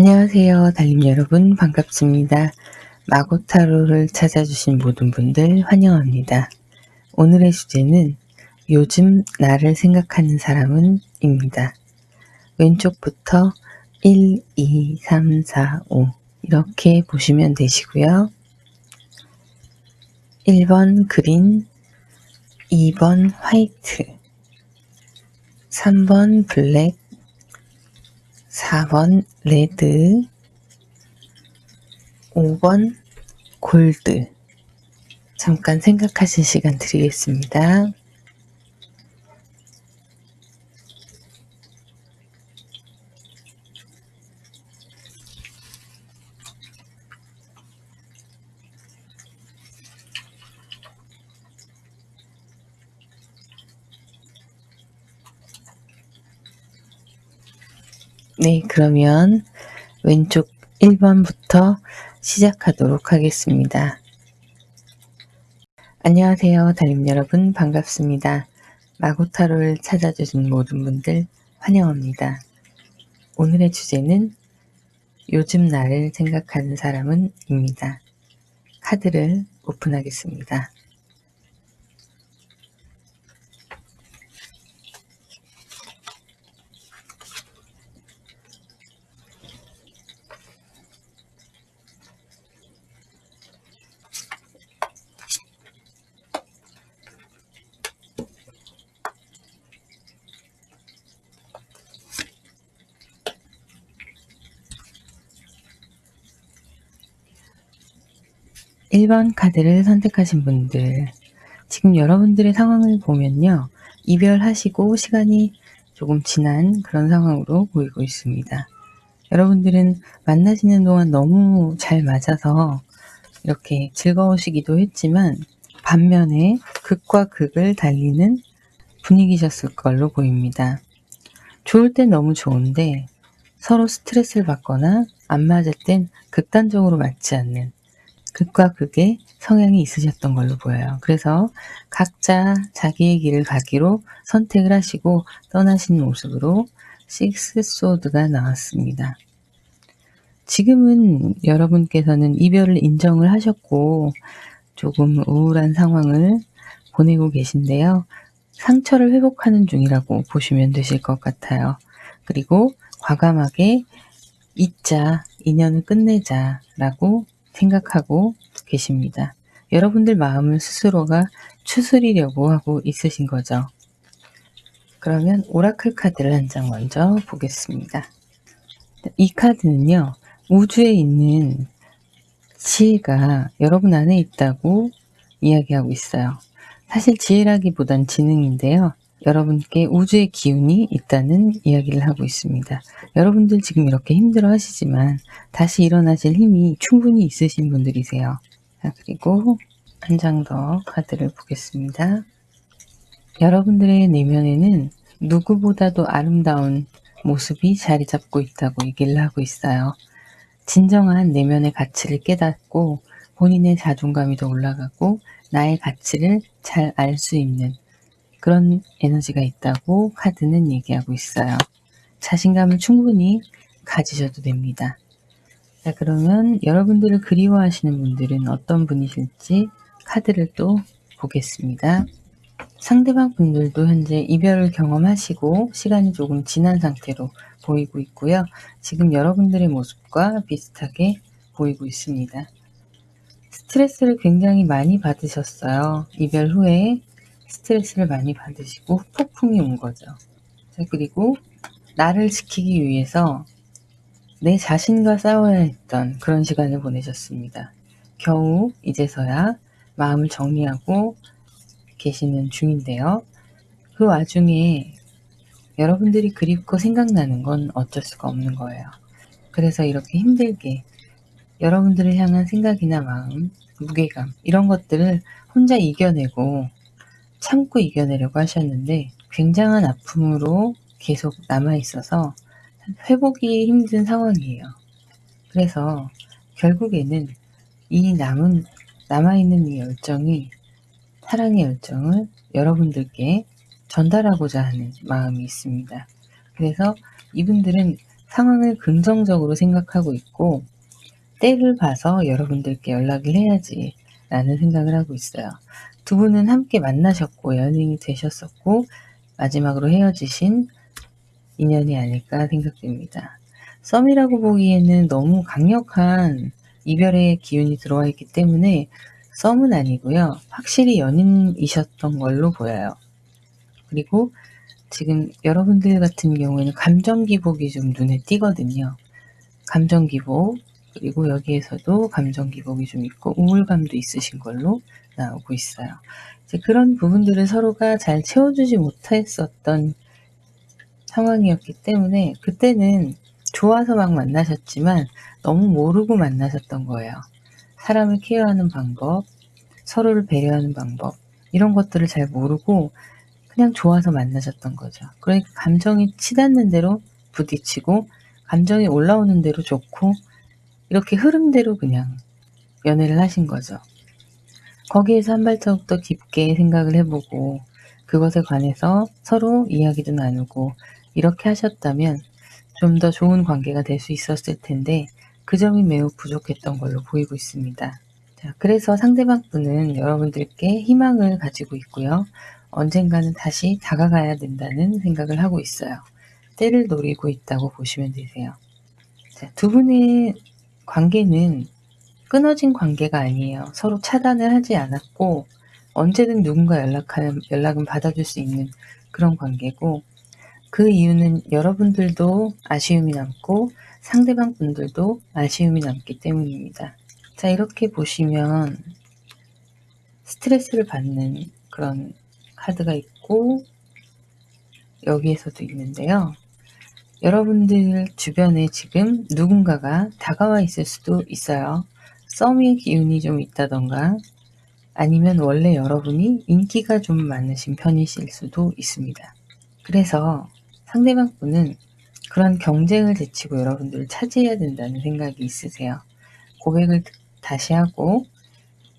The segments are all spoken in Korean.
안녕하세요. 달님 여러분 반갑습니다. 마고타로를 찾아주신 모든 분들 환영합니다. 오늘의 주제는 요즘 나를 생각하는 사람은 입니다. 왼쪽부터 1, 2, 3, 4, 5 이렇게 보시면 되시고요. 1번 그린, 2번 화이트, 3번 블랙, 4번 레드, 5번 골드. 잠깐 생각하실 시간 드리겠습니다. 네, 그러면 왼쪽 1번부터 시작하도록 하겠습니다. 안녕하세요. 달님 여러분 반갑습니다. 마고타로를 찾아주신 모든 분들 환영합니다. 오늘의 주제는 요즘 나를 생각하는 사람은 입니다. 카드를 오픈하겠습니다. 일 번 카드를 선택하신 분들, 지금 여러분들의 상황을 보면요. 이별하시고 시간이 조금 지난 그런 상황으로 보이고 있습니다. 여러분들은 만나시는 동안 너무 잘 맞아서 이렇게 즐거우시기도 했지만 반면에 극과 극을 달리는 분위기셨을 걸로 보입니다. 좋을 땐 너무 좋은데 서로 스트레스를 받거나 안 맞을 땐 극단적으로 맞지 않는 극과 극의 성향이 있으셨던 걸로 보여요. 그래서 각자 자기의 길을 가기로 선택을 하시고 떠나신 모습으로 식스 소드가 나왔습니다. 지금은 여러분께서는 이별을 인정을 하셨고 조금 우울한 상황을 보내고 계신데요. 상처를 회복하는 중이라고 보시면 되실 것 같아요. 그리고 과감하게 잊자, 인연을 끝내자 라고 생각하고 계십니다. 여러분들 마음을 스스로가 추스리려고 하고 있으신 거죠. 그러면 오라클 카드를 한 장 먼저 보겠습니다. 이 카드는요. 우주에 있는 지혜가 여러분 안에 있다고 이야기하고 있어요. 사실 지혜라기보단 지능인데요. 여러분께 우주의 기운이 있다는 이야기를 하고 있습니다. 여러분들 지금 이렇게 힘들어 하시지만 다시 일어나실 힘이 충분히 있으신 분들이세요. 자, 그리고 한 장 더 카드를 보겠습니다. 여러분들의 내면에는 누구보다도 아름다운 모습이 자리 잡고 있다고 얘기를 하고 있어요. 진정한 내면의 가치를 깨닫고 본인의 자존감이 더 올라가고 나의 가치를 잘 알 수 있는 그런 에너지가 있다고 카드는 얘기하고 있어요. 자신감을 충분히 가지셔도 됩니다. 자, 그러면 여러분들을 그리워하시는 분들은 어떤 분이실지 카드를 또 보겠습니다. 상대방 분들도 현재 이별을 경험하시고 시간이 조금 지난 상태로 보이고 있고요. 지금 여러분들의 모습과 비슷하게 보이고 있습니다. 스트레스를 굉장히 많이 받으셨어요. 이별 후에 스트레스를 많이 받으시고 폭풍이 온 거죠. 자, 그리고 나를 지키기 위해서 내 자신과 싸워야 했던 그런 시간을 보내셨습니다. 겨우 이제서야 마음을 정리하고 계시는 중인데요. 그 와중에 여러분들이 그립고 생각나는 건 어쩔 수가 없는 거예요. 그래서 이렇게 힘들게 여러분들을 향한 생각이나 마음, 무게감 이런 것들을 혼자 이겨내고 참고 이겨내려고 하셨는데 굉장한 아픔으로 계속 남아있어서 회복이 힘든 상황이에요. 그래서 결국에는 이 남아있는 이 열정이 사랑의 열정을 여러분들께 전달하고자 하는 마음이 있습니다. 그래서 이분들은 상황을 긍정적으로 생각하고 있고 때를 봐서 여러분들께 연락을 해야지 라는 생각을 하고 있어요. 두 분은 함께 만나셨고 연인이 되셨었고 마지막으로 헤어지신 인연이 아닐까 생각됩니다. 썸이라고 보기에는 너무 강력한 이별의 기운이 들어와 있기 때문에 썸은 아니고요. 확실히 연인이셨던 걸로 보여요. 그리고 지금 여러분들 같은 경우에는 감정 기복이 좀 눈에 띄거든요. 감정 기복, 그리고 여기에서도 감정 기복이 좀 있고 우울감도 있으신 걸로 나오고 있어요. 이제 그런 부분들을 서로가 잘 채워주지 못했었던 상황이었기 때문에 그때는 좋아서 막 만나셨지만 너무 모르고 만나셨던 거예요. 사람을 케어하는 방법, 서로를 배려하는 방법, 이런 것들을 잘 모르고 그냥 좋아서 만나셨던 거죠. 그러니까 감정이 치닫는 대로 부딪히고 감정이 올라오는 대로 좋고 이렇게 흐름대로 그냥 연애를 하신 거죠. 거기에서 한 발자국 더 깊게 생각을 해보고 그것에 관해서 서로 이야기도 나누고 이렇게 하셨다면 좀 더 좋은 관계가 될 수 있었을 텐데 그 점이 매우 부족했던 걸로 보이고 있습니다. 자, 그래서 상대방 분은 여러분들께 희망을 가지고 있고요. 언젠가는 다시 다가가야 된다는 생각을 하고 있어요. 때를 노리고 있다고 보시면 되세요. 자, 두 분의 관계는 끊어진 관계가 아니에요. 서로 차단을 하지 않았고 언제든 누군가 연락은 받아줄 수 있는 그런 관계고 그 이유는 여러분들도 아쉬움이 남고 상대방 분들도 아쉬움이 남기 때문입니다. 자, 이렇게 보시면 스트레스를 받는 그런 카드가 있고 여기에서도 있는데요. 여러분들 주변에 지금 누군가가 다가와 있을 수도 있어요. 썸의 기운이 좀 있다던가 아니면 원래 여러분이 인기가 좀 많으신 편이실 수도 있습니다. 그래서 상대방 분은 그런 경쟁을 제치고 여러분들을 차지해야 된다는 생각이 있으세요. 고백을 다시 하고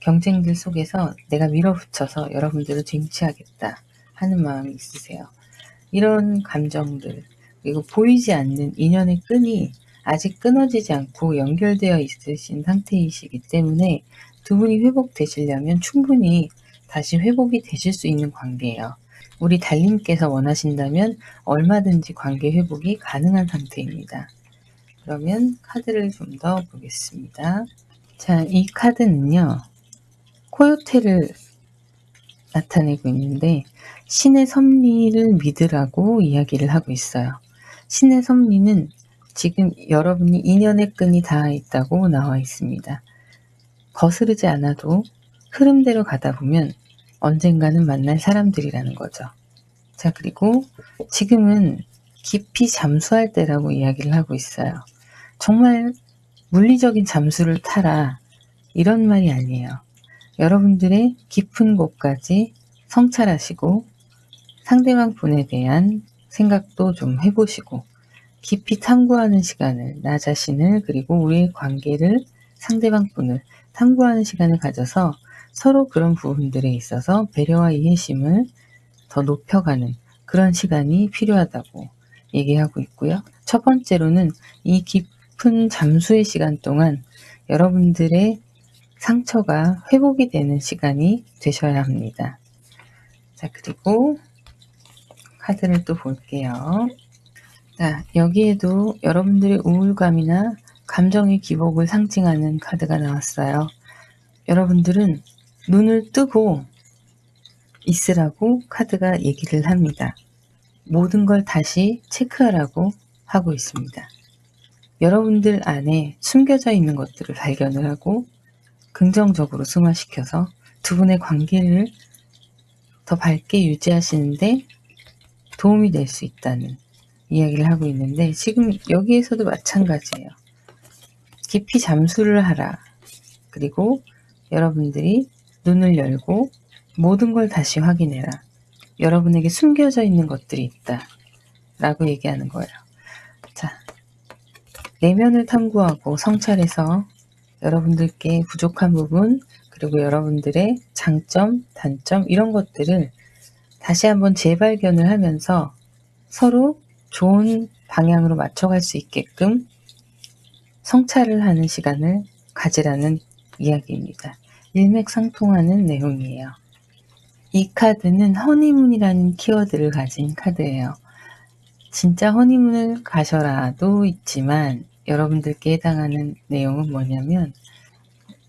경쟁들 속에서 내가 밀어붙여서 여러분들을 쟁취하겠다 하는 마음이 있으세요. 이런 감정들, 그리고 보이지 않는 인연의 끈이 아직 끊어지지 않고 연결되어 있으신 상태이시기 때문에 두 분이 회복되시려면 충분히 다시 회복이 되실 수 있는 관계예요. 우리 달님께서 원하신다면 얼마든지 관계 회복이 가능한 상태입니다. 그러면 카드를 좀 더 보겠습니다. 자, 이 카드는요. 코요테를 나타내고 있는데 신의 섭리를 믿으라고 이야기를 하고 있어요. 신의 섭리는 지금 여러분이 인연의 끈이 닿아 있다고 나와 있습니다. 거스르지 않아도 흐름대로 가다 보면 언젠가는 만날 사람들이라는 거죠. 자, 그리고 지금은 깊이 잠수할 때라고 이야기를 하고 있어요. 정말 물리적인 잠수를 타라 이런 말이 아니에요. 여러분들의 깊은 곳까지 성찰하시고 상대방 분에 대한 생각도 좀 해보시고 깊이 탐구하는 시간을 나 자신을 그리고 우리의 관계를 상대방 분을 탐구하는 시간을 가져서 서로 그런 부분들에 있어서 배려와 이해심을 더 높여가는 그런 시간이 필요하다고 얘기하고 있고요. 첫 번째로는 이 깊은 잠수의 시간 동안 여러분들의 상처가 회복이 되는 시간이 되셔야 합니다. 자, 그리고 카드를 또 볼게요. 자, 여기에도 여러분들의 우울감이나 감정의 기복을 상징하는 카드가 나왔어요. 여러분들은 눈을 뜨고 있으라고 카드가 얘기를 합니다. 모든 걸 다시 체크하라고 하고 있습니다. 여러분들 안에 숨겨져 있는 것들을 발견을 하고 긍정적으로 승화시켜서 두 분의 관계를 더 밝게 유지하시는데 도움이 될 수 있다는 이야기를 하고 있는데 지금 여기에서도 마찬가지예요. 깊이 잠수를 하라. 그리고 여러분들이 눈을 열고 모든 걸 다시 확인해라. 여러분에게 숨겨져 있는 것들이 있다. 라고 얘기하는 거예요. 자, 내면을 탐구하고 성찰해서 여러분들께 부족한 부분 그리고 여러분들의 장점, 단점 이런 것들을 다시 한번 재발견을 하면서 서로 좋은 방향으로 맞춰갈 수 있게끔 성찰을 하는 시간을 가지라는 이야기입니다. 일맥상통하는 내용이에요. 이 카드는 허니문이라는 키워드를 가진 카드예요. 진짜 허니문을 가셔라도 있지만 여러분들께 해당하는 내용은 뭐냐면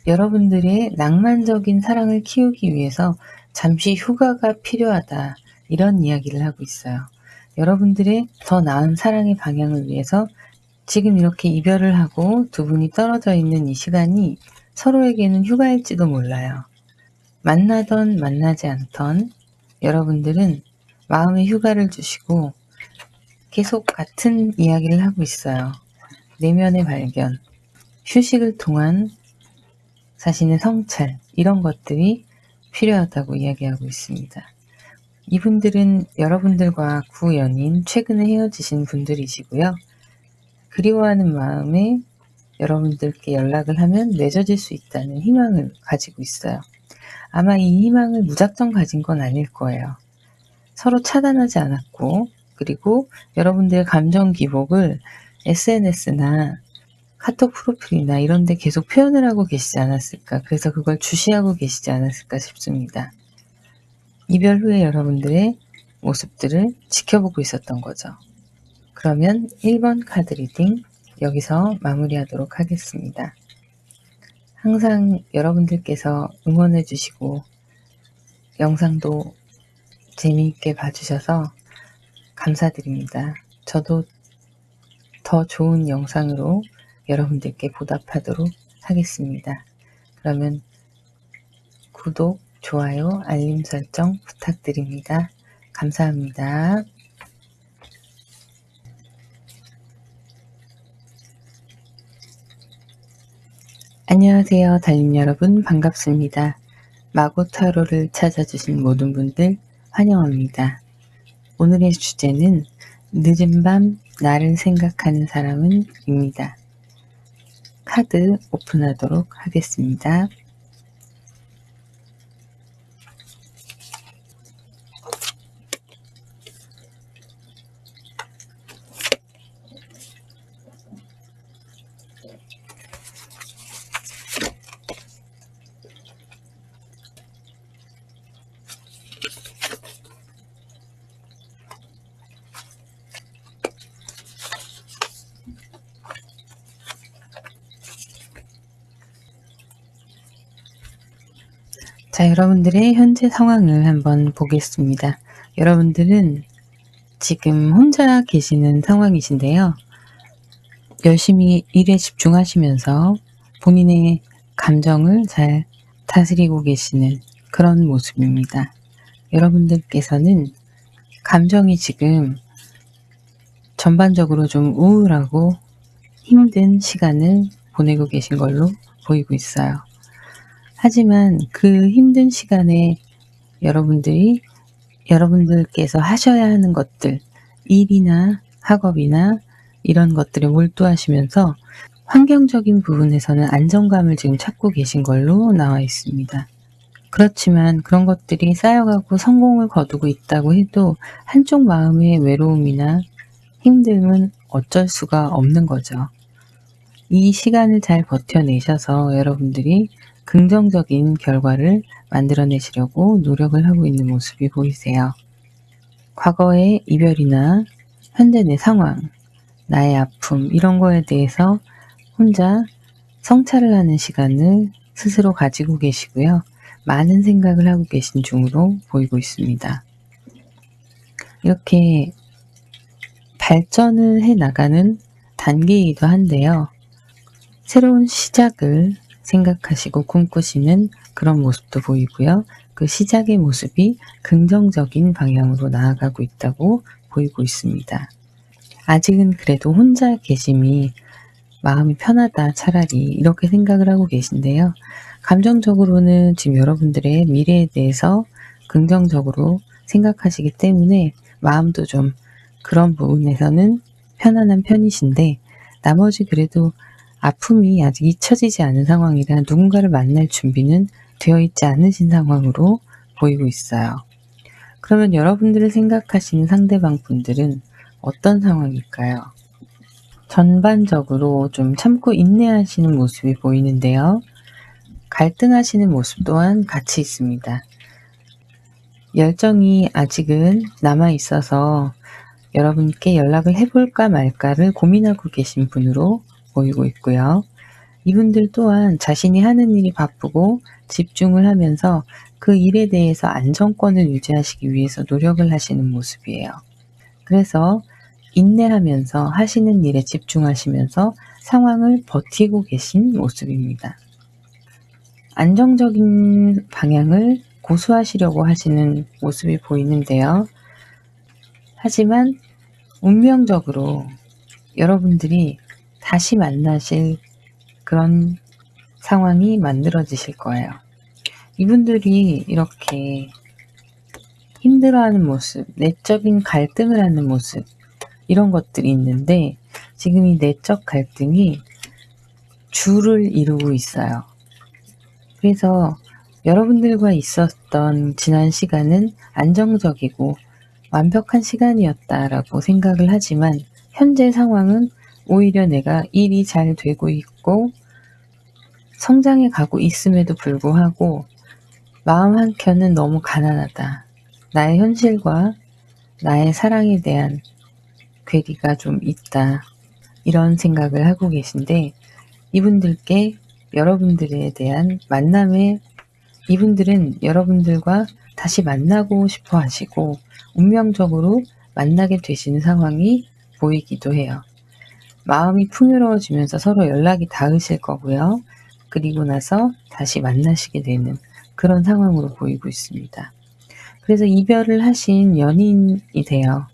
여러분들의 낭만적인 사랑을 키우기 위해서 잠시 휴가가 필요하다, 이런 이야기를 하고 있어요. 여러분들의 더 나은 사랑의 방향을 위해서 지금 이렇게 이별을 하고 두 분이 떨어져 있는 이 시간이 서로에게는 휴가일지도 몰라요. 만나던 만나지 않던 여러분들은 마음의 휴가를 주시고 계속 같은 이야기를 하고 있어요. 내면의 발견, 휴식을 통한 자신의 성찰, 이런 것들이 필요하다고 이야기하고 있습니다. 이분들은 여러분들과 구연인, 최근에 헤어지신 분들이시고요. 그리워하는 마음에 여러분들께 연락을 하면 맺어질 수 있다는 희망을 가지고 있어요. 아마 이 희망을 무작정 가진 건 아닐 거예요. 서로 차단하지 않았고, 그리고 여러분들의 감정 기복을 SNS나 카톡 프로필이나 이런 데 계속 표현을 하고 계시지 않았을까. 그래서 그걸 주시하고 계시지 않았을까 싶습니다. 이별 후에 여러분들의 모습들을 지켜보고 있었던 거죠. 그러면 1번 카드 리딩 여기서 마무리하도록 하겠습니다. 항상 여러분들께서 응원해 주시고 영상도 재미있게 봐주셔서 감사드립니다. 저도 더 좋은 영상으로 여러분들께 보답하도록 하겠습니다. 그러면 구독, 좋아요, 알림 설정 부탁드립니다. 감사합니다. 안녕하세요, 달님 여러분, 반갑습니다. 마고타로를 찾아주신 모든 분들 환영합니다. 오늘의 주제는 늦은 밤 나를 생각하는 사람은 입니다. 카드 오픈하도록 하겠습니다. 자, 여러분들의 현재 상황을 한번 보겠습니다. 여러분들은 지금 혼자 계시는 상황이신데요. 열심히 일에 집중하시면서 본인의 감정을 잘 다스리고 계시는 그런 모습입니다. 여러분들께서는 감정이 지금 전반적으로 좀 우울하고 힘든 시간을 보내고 계신 걸로 보이고 있어요. 하지만 그 힘든 시간에 여러분들께서 하셔야 하는 것들, 일이나 학업이나 이런 것들에 몰두하시면서 환경적인 부분에서는 안정감을 지금 찾고 계신 걸로 나와 있습니다. 그렇지만 그런 것들이 쌓여가고 성공을 거두고 있다고 해도 한쪽 마음의 외로움이나 힘듦은 어쩔 수가 없는 거죠. 이 시간을 잘 버텨내셔서 여러분들이 긍정적인 결과를 만들어내시려고 노력을 하고 있는 모습이 보이세요. 과거의 이별이나 현재 내 상황, 나의 아픔, 이런 거에 대해서 혼자 성찰을 하는 시간을 스스로 가지고 계시고요. 많은 생각을 하고 계신 중으로 보이고 있습니다. 이렇게 발전을 해나가는 단계이기도 한데요. 새로운 시작을 생각하시고 꿈꾸시는 그런 모습도 보이고요. 그 시작의 모습이 긍정적인 방향으로 나아가고 있다고 보이고 있습니다. 아직은 그래도 혼자 계심이 마음이 편하다, 차라리 이렇게 생각을 하고 계신데요. 감정적으로는 지금 여러분들의 미래에 대해서 긍정적으로 생각하시기 때문에 마음도 좀 그런 부분에서는 편안한 편이신데, 나머지 그래도 아픔이 아직 잊혀지지 않은 상황이라 누군가를 만날 준비는 되어 있지 않으신 상황으로 보이고 있어요. 그러면 여러분들을 생각하시는 상대방 분들은 어떤 상황일까요? 전반적으로 좀 참고 인내하시는 모습이 보이는데요. 갈등하시는 모습 또한 같이 있습니다. 열정이 아직은 남아 있어서 여러분께 연락을 해볼까 말까를 고민하고 계신 분으로 보이고 있고요. 이분들 또한 자신이 하는 일이 바쁘고 집중을 하면서 그 일에 대해서 안정권을 유지하시기 위해서 노력을 하시는 모습이에요. 그래서 인내하면서 하시는 일에 집중하시면서 상황을 버티고 계신 모습입니다. 안정적인 방향을 고수하시려고 하시는 모습이 보이는데요. 하지만 운명적으로 여러분들이 다시 만나실 그런 상황이 만들어지실 거예요. 이분들이 이렇게 힘들어하는 모습, 내적인 갈등을 하는 모습, 이런 것들이 있는데 지금 이 내적 갈등이 주를 이루고 있어요. 그래서 여러분들과 있었던 지난 시간은 안정적이고 완벽한 시간이었다라고 생각을 하지만 현재 상황은 오히려 내가 일이 잘 되고 있고 성장해 가고 있음에도 불구하고 마음 한켠은 너무 가난하다. 나의 현실과 나의 사랑에 대한 괴리가 좀 있다. 이런 생각을 하고 계신데 이분들께 여러분들에 대한 만남에 이분들은 여러분들과 다시 만나고 싶어 하시고 운명적으로 만나게 되시는 상황이 보이기도 해요. 마음이 풍요로워지면서 서로 연락이 닿으실 거고요. 그리고 나서 다시 만나시게 되는 그런 상황으로 보이고 있습니다. 그래서 이별을 하신 연인이 돼요.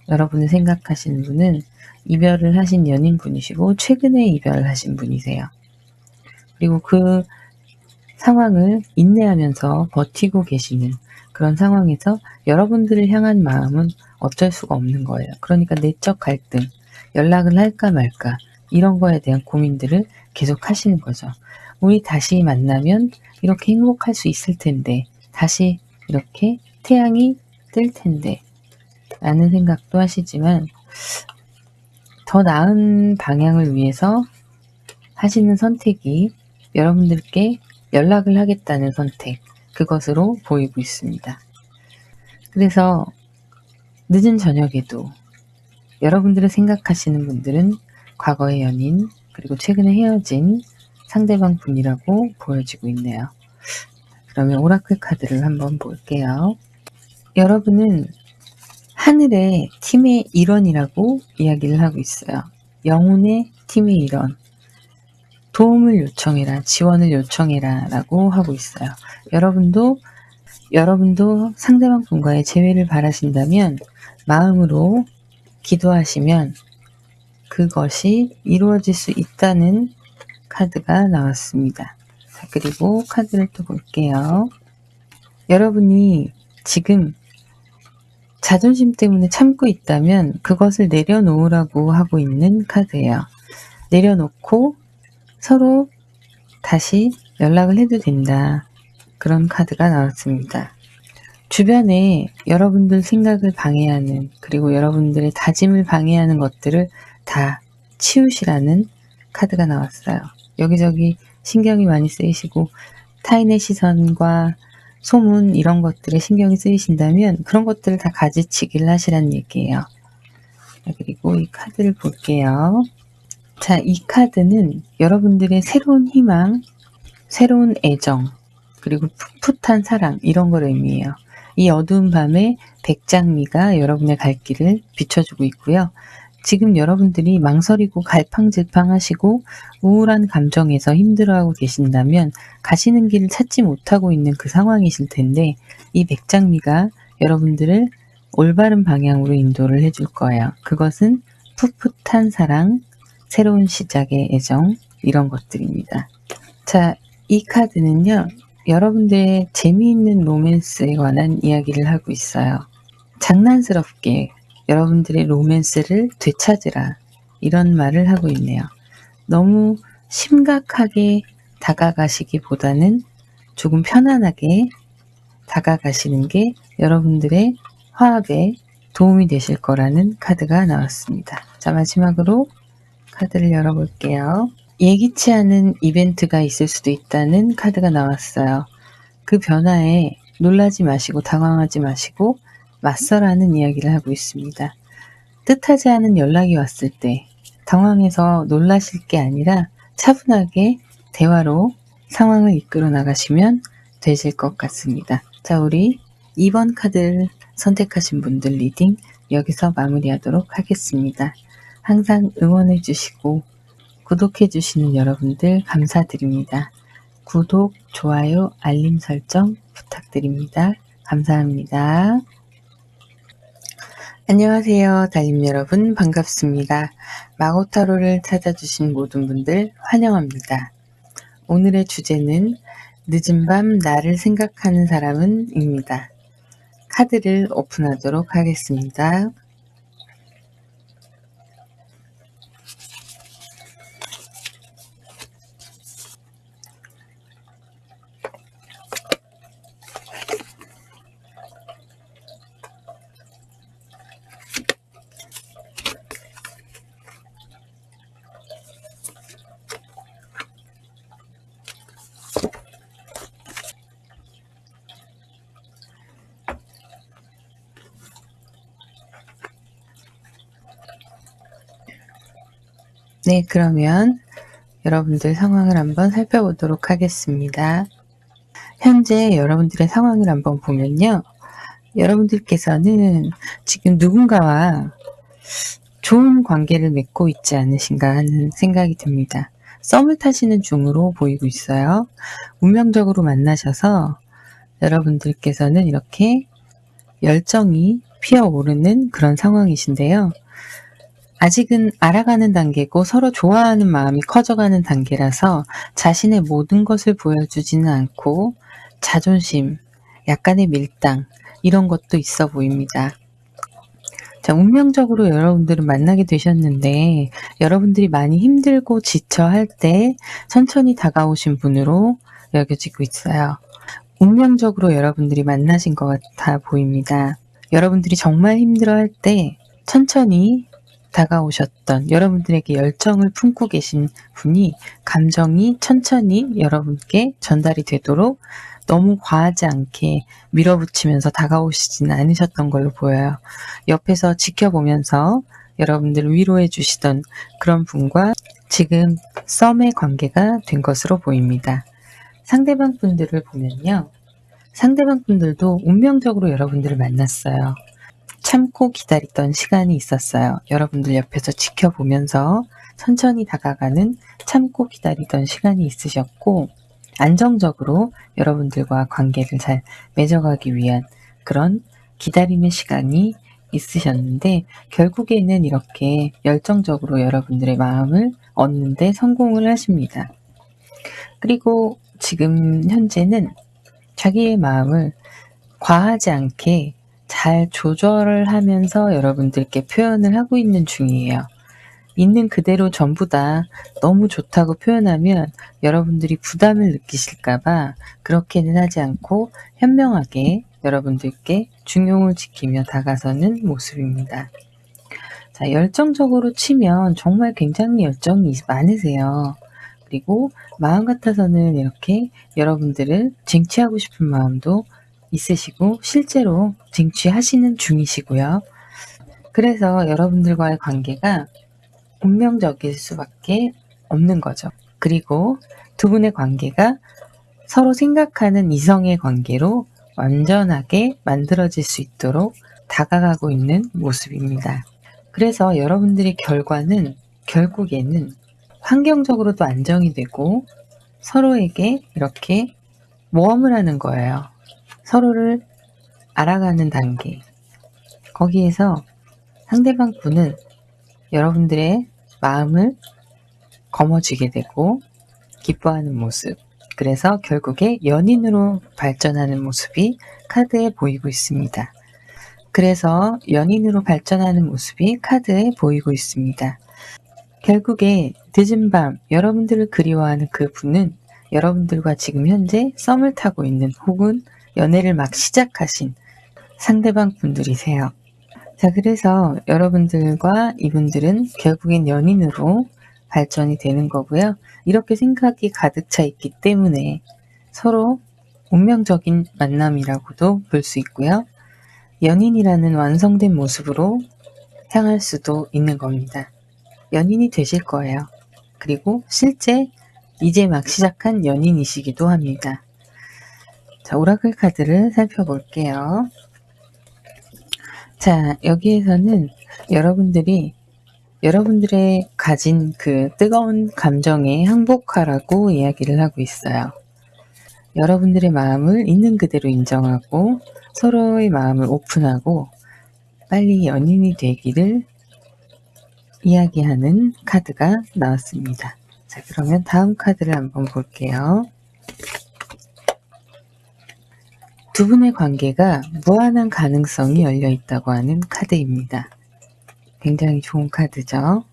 여러분을 생각하시는 분은 이별을 하신 연인분이시고 최근에 이별을 하신 분이세요. 그리고 그 상황을 인내하면서 버티고 계시는 그런 상황에서 여러분들을 향한 마음은 어쩔 수가 없는 거예요. 그러니까 내적 갈등, 연락을 할까 말까 이런 거에 대한 고민들을 계속 하시는 거죠. 우리 다시 만나면 이렇게 행복할 수 있을 텐데 다시 이렇게 태양이 뜰 텐데 라는 생각도 하시지만 더 나은 방향을 위해서 하시는 선택이 여러분들께 연락을 하겠다는 선택, 그것으로 보이고 있습니다. 그래서 늦은 저녁에도 여러분들을 생각하시는 분들은 과거의 연인, 그리고 최근에 헤어진 상대방 분이라고 보여지고 있네요. 그러면 오라클 카드를 한번 볼게요. 여러분은 하늘의 팀의 일원이라고 이야기를 하고 있어요. 영혼의 팀의 일원. 도움을 요청해라, 지원을 요청해라 라고 하고 있어요. 여러분도 상대방 분과의 재회를 바라신다면 마음으로 기도하시면 그것이 이루어질 수 있다는 카드가 나왔습니다. 자, 그리고 카드를 또 볼게요. 여러분이 지금 자존심 때문에 참고 있다면 그것을 내려놓으라고 하고 있는 카드예요. 내려놓고 서로 다시 연락을 해도 된다. 그런 카드가 나왔습니다. 주변에 여러분들 생각을 방해하는, 그리고 여러분들의 다짐을 방해하는 것들을 다 치우시라는 카드가 나왔어요. 여기저기 신경이 많이 쓰이시고 타인의 시선과 소문 이런 것들에 신경이 쓰이신다면 그런 것들을 다 가지치기를 하시라는 얘기예요. 그리고 이 카드를 볼게요. 자, 이 카드는 여러분들의 새로운 희망, 새로운 애정, 그리고 풋풋한 사랑 이런 걸 의미해요. 이 어두운 밤에 백장미가 여러분의 갈 길을 비춰주고 있고요. 지금 여러분들이 망설이고 갈팡질팡하시고 우울한 감정에서 힘들어하고 계신다면 가시는 길을 찾지 못하고 있는 그 상황이실 텐데 이 백장미가 여러분들을 올바른 방향으로 인도를 해줄 거예요. 그것은 풋풋한 사랑, 새로운 시작의 애정 이런 것들입니다. 자, 이 카드는요. 여러분들의 재미있는 로맨스에 관한 이야기를 하고 있어요. 장난스럽게 여러분들의 로맨스를 되찾으라 이런 말을 하고 있네요. 너무 심각하게 다가가시기보다는 조금 편안하게 다가가시는 게 여러분들의 화합에 도움이 되실 거라는 카드가 나왔습니다. 자, 마지막으로 카드를 열어볼게요. 예기치 않은 이벤트가 있을 수도 있다는 카드가 나왔어요. 그 변화에 놀라지 마시고 당황하지 마시고 맞서라는 이야기를 하고 있습니다. 뜻하지 않은 연락이 왔을 때 당황해서 놀라실 게 아니라 차분하게 대화로 상황을 이끌어 나가시면 되실 것 같습니다. 자, 우리 2번 카드를 선택하신 분들 리딩 여기서 마무리하도록 하겠습니다. 항상 응원해 주시고 구독해 주시는 여러분들 감사드립니다. 구독, 좋아요, 알림 설정 부탁드립니다. 감사합니다. 안녕하세요. 달님 여러분 반갑습니다. 마고타로를 찾아주신 모든 분들 환영합니다. 오늘의 주제는 늦은 밤 나를 생각하는 사람은 입니다. 카드를 오픈하도록 하겠습니다. 네, 그러면 여러분들 상황을 한번 살펴보도록 하겠습니다. 현재 여러분들의 상황을 한번 보면요. 여러분들께서는 지금 누군가와 좋은 관계를 맺고 있지 않으신가 하는 생각이 듭니다. 썸을 타시는 중으로 보이고 있어요. 운명적으로 만나셔서 여러분들께서는 이렇게 열정이 피어오르는 그런 상황이신데요. 아직은 알아가는 단계고 서로 좋아하는 마음이 커져가는 단계라서 자신의 모든 것을 보여주지는 않고 자존심, 약간의 밀당 이런 것도 있어 보입니다. 자, 운명적으로 여러분들은 만나게 되셨는데 여러분들이 많이 힘들고 지쳐 할 때 천천히 다가오신 분으로 여겨지고 있어요. 운명적으로 여러분들이 만나신 것 같아 보입니다. 여러분들이 정말 힘들어할 때 천천히 다가오셨던 여러분들에게 열정을 품고 계신 분이 감정이 천천히 여러분께 전달이 되도록 너무 과하지 않게 밀어붙이면서 다가오시지는 않으셨던 걸로 보여요. 옆에서 지켜보면서 여러분들을 위로해 주시던 그런 분과 지금 썸의 관계가 된 것으로 보입니다. 상대방 분들을 보면요. 상대방 분들도 운명적으로 여러분들을 만났어요. 참고 기다리던 시간이 있었어요. 여러분들 옆에서 지켜보면서 천천히 다가가는 참고 기다리던 시간이 있으셨고 안정적으로 여러분들과 관계를 잘 맺어가기 위한 그런 기다림의 시간이 있으셨는데 결국에는 이렇게 열정적으로 여러분들의 마음을 얻는 데 성공을 하십니다. 그리고 지금 현재는 자기의 마음을 과하지 않게 잘 조절을 하면서 여러분들께 표현을 하고 있는 중이에요. 있는 그대로 전부 다 너무 좋다고 표현하면 여러분들이 부담을 느끼실까봐 그렇게는 하지 않고 현명하게 여러분들께 중용을 지키며 다가서는 모습입니다. 자, 열정적으로 치면 정말 굉장히 열정이 많으세요. 그리고 마음 같아서는 이렇게 여러분들을 쟁취하고 싶은 마음도 있으시고 실제로 쟁취하시는 중이시고요. 그래서 여러분들과의 관계가 운명적일 수밖에 없는 거죠. 그리고 두 분의 관계가 서로 생각하는 이성의 관계로 완전하게 만들어질 수 있도록 다가가고 있는 모습입니다. 그래서 여러분들의 결과는 결국에는 환경적으로도 안정이 되고 서로에게 이렇게 모험을 하는 거예요. 서로를 알아가는 단계. 거기에서 상대방 분은 여러분들의 마음을 거머쥐게 되고 기뻐하는 모습. 그래서 결국에 연인으로 발전하는 모습이 카드에 보이고 있습니다. 그래서 연인으로 발전하는 모습이 카드에 보이고 있습니다. 결국에 늦은 밤 여러분들을 그리워하는 그 분은 여러분들과 지금 현재 썸을 타고 있는 혹은 연애를 막 시작하신 상대방 분들이세요. 자, 그래서 여러분들과 이분들은 결국엔 연인으로 발전이 되는 거고요. 이렇게 생각이 가득 차 있기 때문에 서로 운명적인 만남이라고도 볼 수 있고요. 연인이라는 완성된 모습으로 향할 수도 있는 겁니다. 연인이 되실 거예요. 그리고 실제 이제 막 시작한 연인이시기도 합니다. 자, 오라클 카드를 살펴볼게요. 자, 여기에서는 여러분들의 가진 그 뜨거운 감정에 항복하라고 이야기를 하고 있어요. 여러분들의 마음을 있는 그대로 인정하고 서로의 마음을 오픈하고 빨리 연인이 되기를 이야기하는 카드가 나왔습니다. 자, 그러면 다음 카드를 한번 볼게요. 두 분의 관계가 무한한 가능성이 열려 있다고 하는 카드입니다. 굉장히 좋은 카드죠.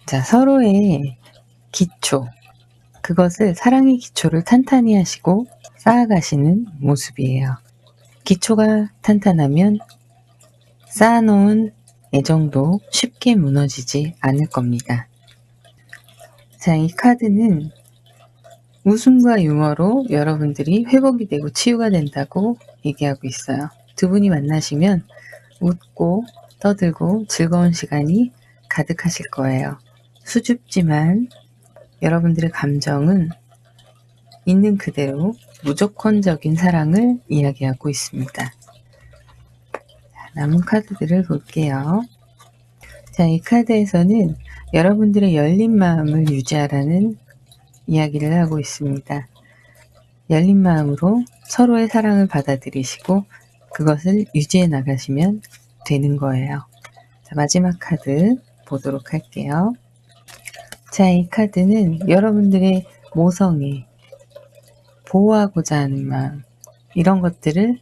자, 서로의 기초, 그것을 사랑의 기초를 탄탄히 하시고 쌓아가시는 모습이에요. 기초가 탄탄하면 쌓아놓은 애정도 쉽게 무너지지 않을 겁니다. 자, 이 카드는 웃음과 유머로 여러분들이 회복이 되고 치유가 된다고 얘기하고 있어요. 두 분이 만나시면 웃고 떠들고 즐거운 시간이 가득하실 거예요. 수줍지만 여러분들의 감정은 있는 그대로 무조건적인 사랑을 이야기하고 있습니다. 남은 카드들을 볼게요. 자, 이 카드에서는 여러분들의 열린 마음을 유지하라는 이야기를 하고 있습니다. 열린 마음으로 서로의 사랑을 받아들이시고 그것을 유지해 나가시면 되는 거예요. 자, 마지막 카드 보도록 할게요. 자, 이 카드는 여러분들의 모성애, 보호하고자 하는 마음, 이런 것들을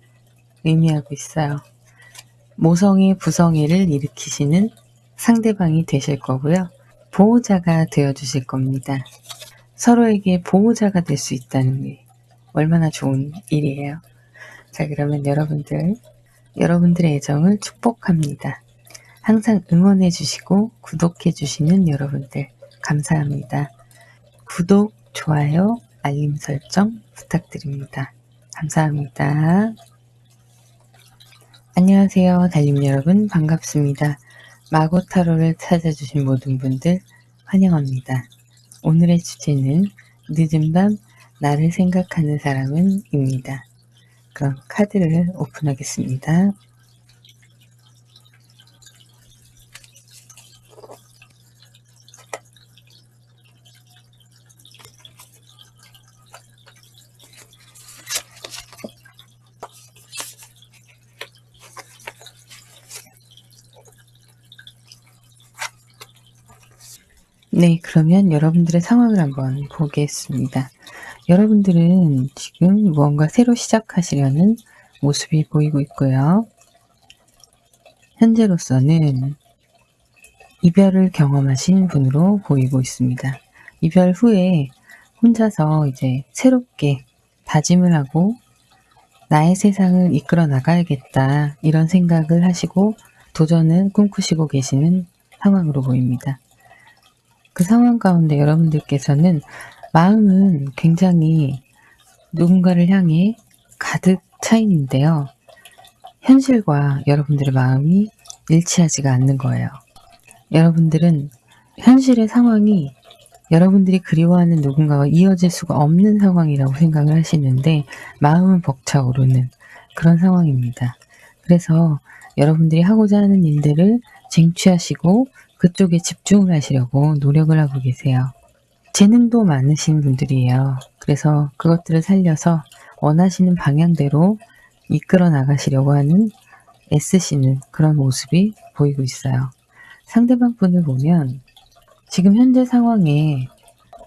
의미하고 있어요. 모성애, 부성애를 일으키시는 상대방이 되실 거고요. 보호자가 되어주실 겁니다. 서로에게 보호자가 될 수 있다는 게 얼마나 좋은 일이에요. 자, 그러면 여러분들의 애정을 축복합니다. 항상 응원해 주시고 구독해 주시는 여러분들 감사합니다. 구독, 좋아요, 알림 설정 부탁드립니다. 감사합니다. 안녕하세요, 달님 여러분, 반갑습니다. 마고타로를 찾아주신 모든 분들 환영합니다. 오늘의 주제는 늦은 밤 나를 생각하는 사람은 입니다. 그럼 카드를 오픈하겠습니다. 네, 그러면 여러분들의 상황을 한번 보겠습니다. 여러분들은 지금 무언가 새로 시작하시려는 모습이 보이고 있고요. 현재로서는 이별을 경험하신 분으로 보이고 있습니다. 이별 후에 혼자서 이제 새롭게 다짐을 하고 나의 세상을 이끌어 나가야겠다, 이런 생각을 하시고 도전을 꿈꾸시고 계시는 상황으로 보입니다. 그 상황 가운데 여러분들께서는 마음은 굉장히 누군가를 향해 가득 차 있는데요. 현실과 여러분들의 마음이 일치하지가 않는 거예요. 여러분들은 현실의 상황이 여러분들이 그리워하는 누군가와 이어질 수가 없는 상황이라고 생각을 하시는데 마음은 벅차오르는 그런 상황입니다. 그래서 여러분들이 하고자 하는 일들을 쟁취하시고 그쪽에 집중을 하시려고 노력을 하고 계세요. 재능도 많으신 분들이에요. 그래서 그것들을 살려서 원하시는 방향대로 이끌어 나가시려고 하는 애쓰시는 그런 모습이 보이고 있어요. 상대방 분을 보면 지금 현재 상황에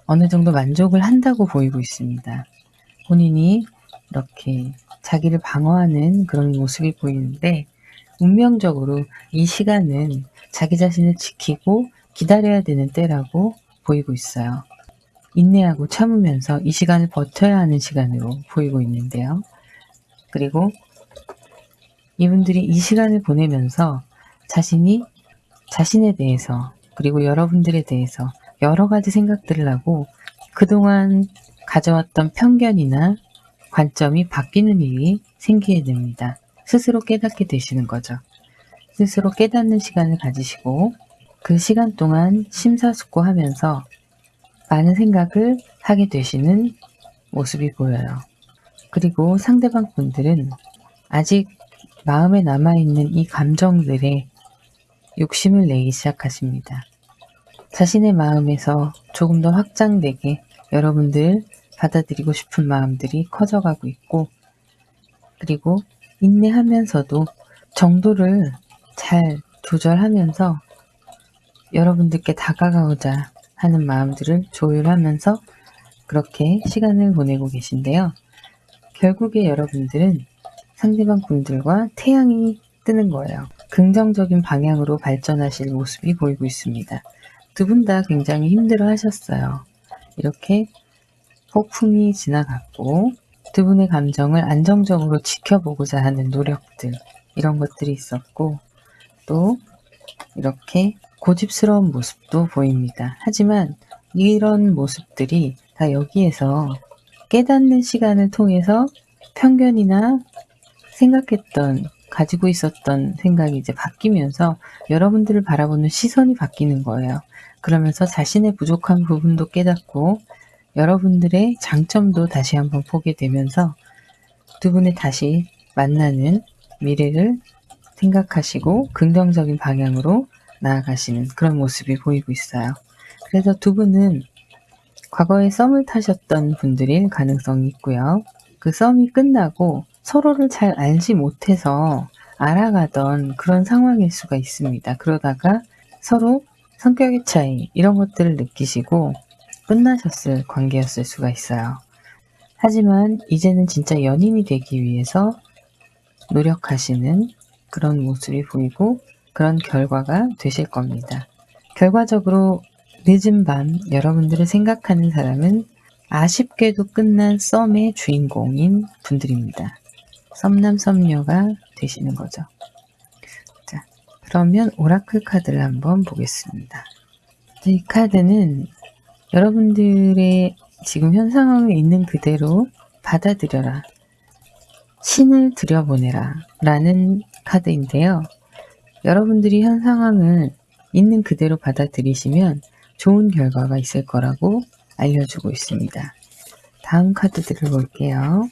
어느 정도 만족을 한다고 보이고 있습니다. 본인이 이렇게 자기를 방어하는 그런 모습이 보이는데 운명적으로 이 시간은 자기 자신을 지키고 기다려야 되는 때라고 보이고 있어요. 인내하고 참으면서 이 시간을 버텨야 하는 시간으로 보이고 있는데요. 그리고 이분들이 이 시간을 보내면서 자신에 대해서 그리고 여러분들에 대해서 여러 가지 생각들을 하고 그동안 가져왔던 편견이나 관점이 바뀌는 일이 생기게 됩니다. 스스로 깨닫게 되시는 거죠. 스스로 깨닫는 시간을 가지시고 그 시간 동안 심사숙고하면서 많은 생각을 하게 되시는 모습이 보여요. 그리고 상대방 분들은 아직 마음에 남아있는 이 감정들에 욕심을 내기 시작하십니다. 자신의 마음에서 조금 더 확장되게 여러분들 받아들이고 싶은 마음들이 커져가고 있고, 그리고 인내하면서도 정도를 잘 조절하면서 여러분들께 다가가고자 하는 마음들을 조율하면서 그렇게 시간을 보내고 계신데요. 결국에 여러분들은 상대방 분들과 태양이 뜨는 거예요. 긍정적인 방향으로 발전하실 모습이 보이고 있습니다. 두 분 다 굉장히 힘들어 하셨어요. 이렇게 폭풍이 지나갔고 두 분의 감정을 안정적으로 지켜보고자 하는 노력들, 이런 것들이 있었고, 또 이렇게 고집스러운 모습도 보입니다. 하지만 이런 모습들이 다 여기에서 깨닫는 시간을 통해서 편견이나 생각했던, 가지고 있었던 생각이 이제 바뀌면서 여러분들을 바라보는 시선이 바뀌는 거예요. 그러면서 자신의 부족한 부분도 깨닫고 여러분들의 장점도 다시 한번 보게 되면서 두 분의 다시 만나는 미래를 생각하시고 긍정적인 방향으로 나아가시는 그런 모습이 보이고 있어요. 그래서 두 분은 과거에 썸을 타셨던 분들일 가능성이 있고요. 그 썸이 끝나고 서로를 잘 알지 못해서 알아가던 그런 상황일 수가 있습니다. 그러다가 서로 성격의 차이, 이런 것들을 느끼시고 끝나셨을 관계였을 수가 있어요. 하지만 이제는 진짜 연인이 되기 위해서 노력하시는 그런 모습이 보이고 그런 결과가 되실 겁니다. 결과적으로 늦은 밤 여러분들을 생각하는 사람은 아쉽게도 끝난 썸의 주인공인 분들입니다. 썸남 썸녀가 되시는 거죠. 자, 그러면 오라클 카드를 한번 보겠습니다. 이 카드는 여러분들의 지금 현 상황에 있는 그대로 받아들여라, 신을 들여보내라 라는 카드인데요. 여러분들이 현 상황을 있는 그대로 받아들이시면 좋은 결과가 있을 거라고 알려주고 있습니다. 다음 카드들을 볼게요.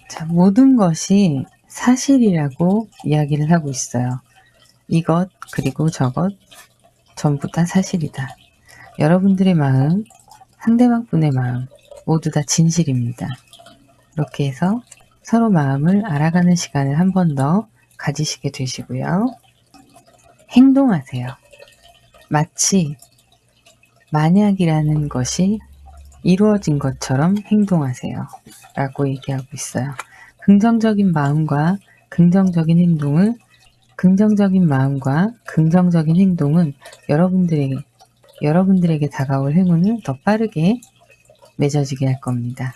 자, 모든 것이 사실이라고 이야기를 하고 있어요. 이것 그리고 저것 전부 다 사실이다. 여러분들의 마음, 상대방 분의 마음 모두 다 진실입니다. 이렇게 해서 서로 마음을 알아가는 시간을 한 번 더 가지시게 되시고요. 행동하세요. 마치 만약이라는 것이 이루어진 것처럼 행동하세요 라고 얘기하고 있어요. 긍정적인 마음과 긍정적인 행동은 여러분들에게 다가올 행운을 더 빠르게 맺어지게 할 겁니다.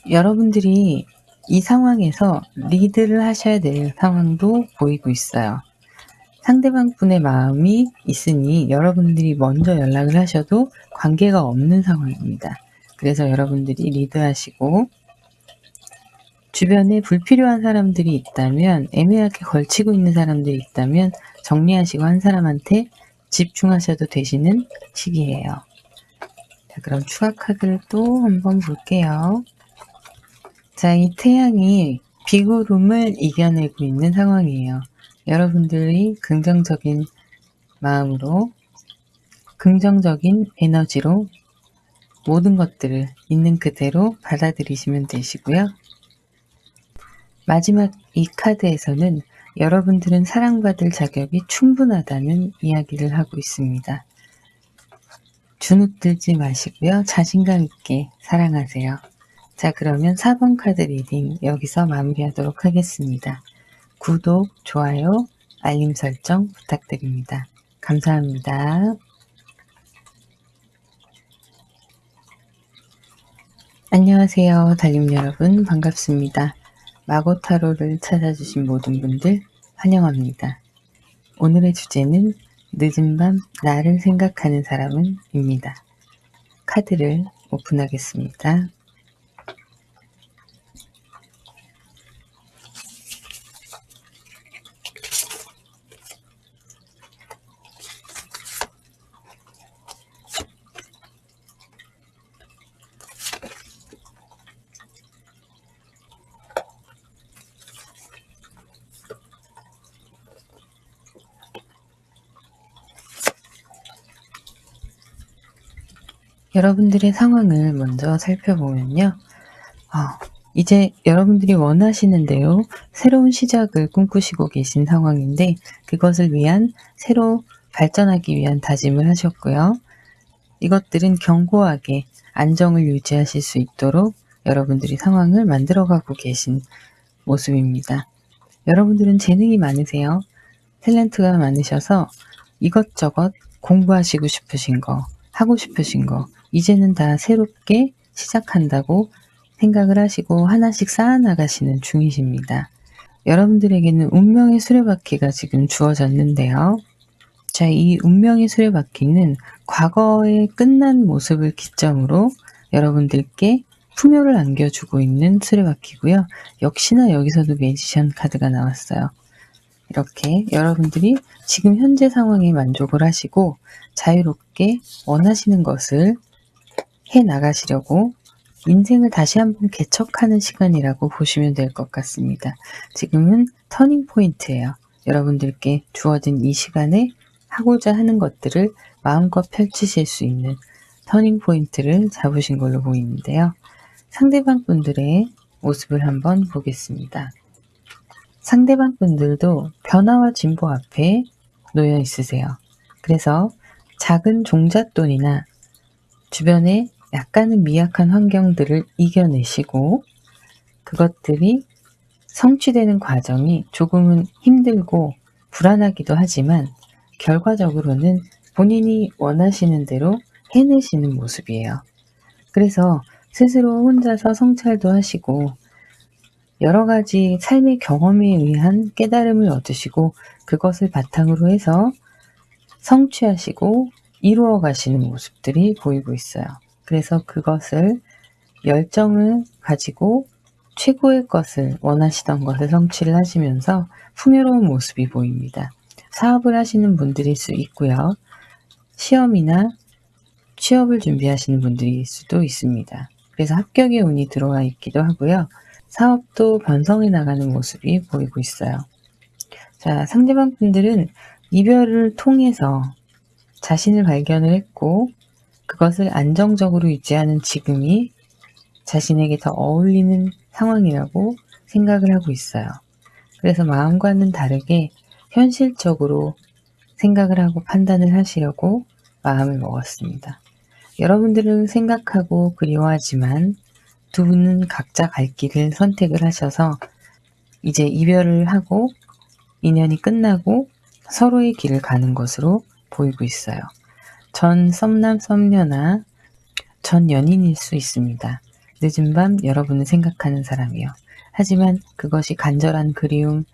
여러분들이 이 상황에서 리드를 하셔야 될 상황도 보이고 있어요. 상대방 분의 마음이 있으니 여러분들이 먼저 연락을 하셔도 관계가 없는 상황입니다. 그래서 여러분들이 리드하시고, 주변에 불필요한 사람들이 있다면, 애매하게 걸치고 있는 사람들이 있다면 정리하시고 한 사람한테 집중하셔도 되시는 시기예요. 자, 그럼 추가 카드를 또 한번 볼게요. 자, 이 태양이 비구름을 이겨내고 있는 상황이에요. 여러분들이 긍정적인 마음으로, 긍정적인 에너지로 모든 것들을 있는 그대로 받아들이시면 되시고요. 마지막 이 카드에서는 여러분들은 사랑받을 자격이 충분하다는 이야기를 하고 있습니다. 주눅들지 마시고요. 자신감 있게 사랑하세요. 자, 그러면 4번 카드 리딩 여기서 마무리하도록 하겠습니다. 구독, 좋아요, 알림 설정 부탁드립니다. 감사합니다. 안녕하세요, 달님 여러분. 반갑습니다. 마고타로를 찾아주신 모든 분들 환영합니다. 오늘의 주제는 늦은 밤 나를 생각하는 사람은 입니다. 카드를 오픈하겠습니다. 여러분들의 상황을 먼저 살펴보면요. 이제 여러분들이 원하시는 대로 새로운 시작을 꿈꾸시고 계신 상황인데 그것을 위한 새로 발전하기 위한 다짐을 하셨고요. 이것들은 견고하게 안정을 유지하실 수 있도록 여러분들이 상황을 만들어가고 계신 모습입니다. 여러분들은 재능이 많으세요. 탤런트가 많으셔서 이것저것 공부하시고 싶으신 거, 하고 싶으신 거, 이제는 다 새롭게 시작한다고 생각을 하시고 하나씩 쌓아나가시는 중이십니다. 여러분들에게는 운명의 수레바퀴가 지금 주어졌는데요. 자, 이 운명의 수레바퀴는 과거의 끝난 모습을 기점으로 여러분들께 풍요를 안겨주고 있는 수레바퀴고요. 역시나 여기서도 매지션 카드가 나왔어요. 이렇게 여러분들이 지금 현재 상황에 만족을 하시고 자유롭게 원하시는 것을 해 나가시려고 인생을 다시 한번 개척하는 시간이라고 보시면 될 것 같습니다. 지금은 터닝 포인트예요. 여러분들께 주어진 이 시간에 하고자 하는 것들을 마음껏 펼치실 수 있는 터닝 포인트를 잡으신 걸로 보이는데요. 상대방 분들의 모습을 한번 보겠습니다. 상대방 분들도 변화와 진보 앞에 놓여 있으세요. 그래서 작은 종잣돈이나 주변에 약간은 미약한 환경들을 이겨내시고 그것들이 성취되는 과정이 조금은 힘들고 불안하기도 하지만 결과적으로는 본인이 원하시는 대로 해내시는 모습이에요. 그래서 스스로 혼자서 성찰도 하시고 여러 가지 삶의 경험에 의한 깨달음을 얻으시고 그것을 바탕으로 해서 성취하시고 이루어 가시는 모습들이 보이고 있어요. 그래서 그것을 열정을 가지고 최고의 것을 원하시던 것을 성취를 하시면서 풍요로운 모습이 보입니다. 사업을 하시는 분들일 수 있고요. 시험이나 취업을 준비하시는 분들일 수도 있습니다. 그래서 합격의 운이 들어와 있기도 하고요. 사업도 번성해 나가는 모습이 보이고 있어요. 자, 상대방 분들은 이별을 통해서 자신을 발견을 했고 그것을 안정적으로 유지하는 지금이 자신에게 더 어울리는 상황이라고 생각을 하고 있어요. 그래서 마음과는 다르게 현실적으로 생각을 하고 판단을 하시려고 마음을 먹었습니다. 여러분들은 생각하고 그리워하지만 두 분은 각자 갈 길을 선택을 하셔서 이제 이별을 하고 인연이 끝나고 서로의 길을 가는 것으로 보이고 있어요. 전 썸남 썸녀나 전 연인일 수 있습니다. 늦은 밤 여러분을 생각하는 사람이요. 하지만 그것이 간절한 그리움,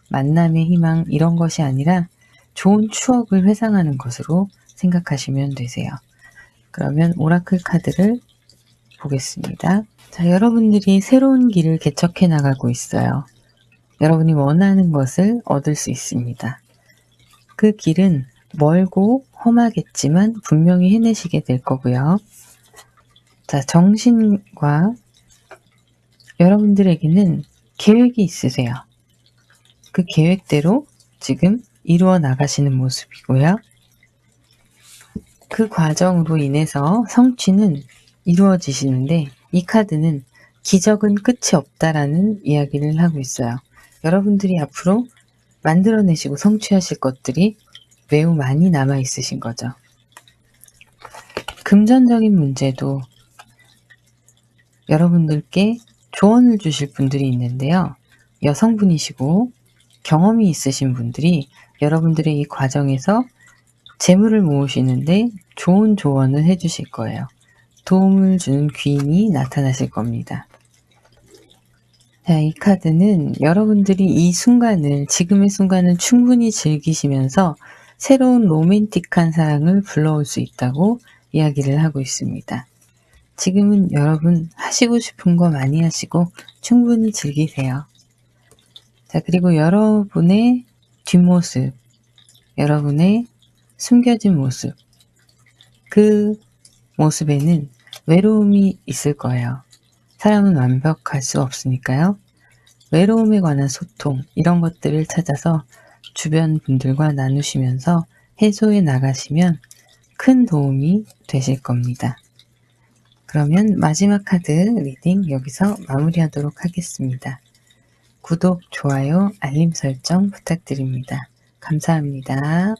만남의 희망 이런 것이 아니라 좋은 추억을 회상하는 것으로 생각하시면 되세요. 그러면 오라클 카드를 보겠습니다. 자, 여러분들이 새로운 길을 개척해 나가고 있어요. 여러분이 원하는 것을 얻을 수 있습니다. 그 길은 멀고 험하겠지만 분명히 해내시게 될 거고요. 자, 정신과 여러분들에게는 계획이 있으세요. 그 계획대로 지금 이루어 나가시는 모습이고요. 그 과정으로 인해서 성취는 이루어지시는데 이 카드는 기적은 끝이 없다라는 이야기를 하고 있어요. 여러분들이 앞으로 만들어내시고 성취하실 것들이 매우 많이 남아 있으신 거죠. 금전적인 문제도 여러분들께 조언을 주실 분들이 있는데요. 여성분이시고 경험이 있으신 분들이 여러분들의 이 과정에서 재물을 모으시는데 좋은 조언을 해주실 거예요. 도움을 주는 귀인이 나타나실 겁니다. 자, 이 카드는 여러분들이 이 순간을, 지금의 순간을 충분히 즐기시면서 새로운 로맨틱한 사랑을 불러올 수 있다고 이야기를 하고 있습니다. 지금은 여러분 하시고 싶은 거 많이 하시고 충분히 즐기세요. 자, 그리고 여러분의 뒷모습, 여러분의 숨겨진 모습, 그 모습에는 외로움이 있을 거예요. 사람은 완벽할 수 없으니까요. 외로움에 관한 소통, 이런 것들을 찾아서 주변 분들과 나누시면서 해소해 나가시면 큰 도움이 되실 겁니다. 그러면 마지막 카드 리딩 여기서 마무리하도록 하겠습니다. 구독, 좋아요, 알림 설정 부탁드립니다. 감사합니다.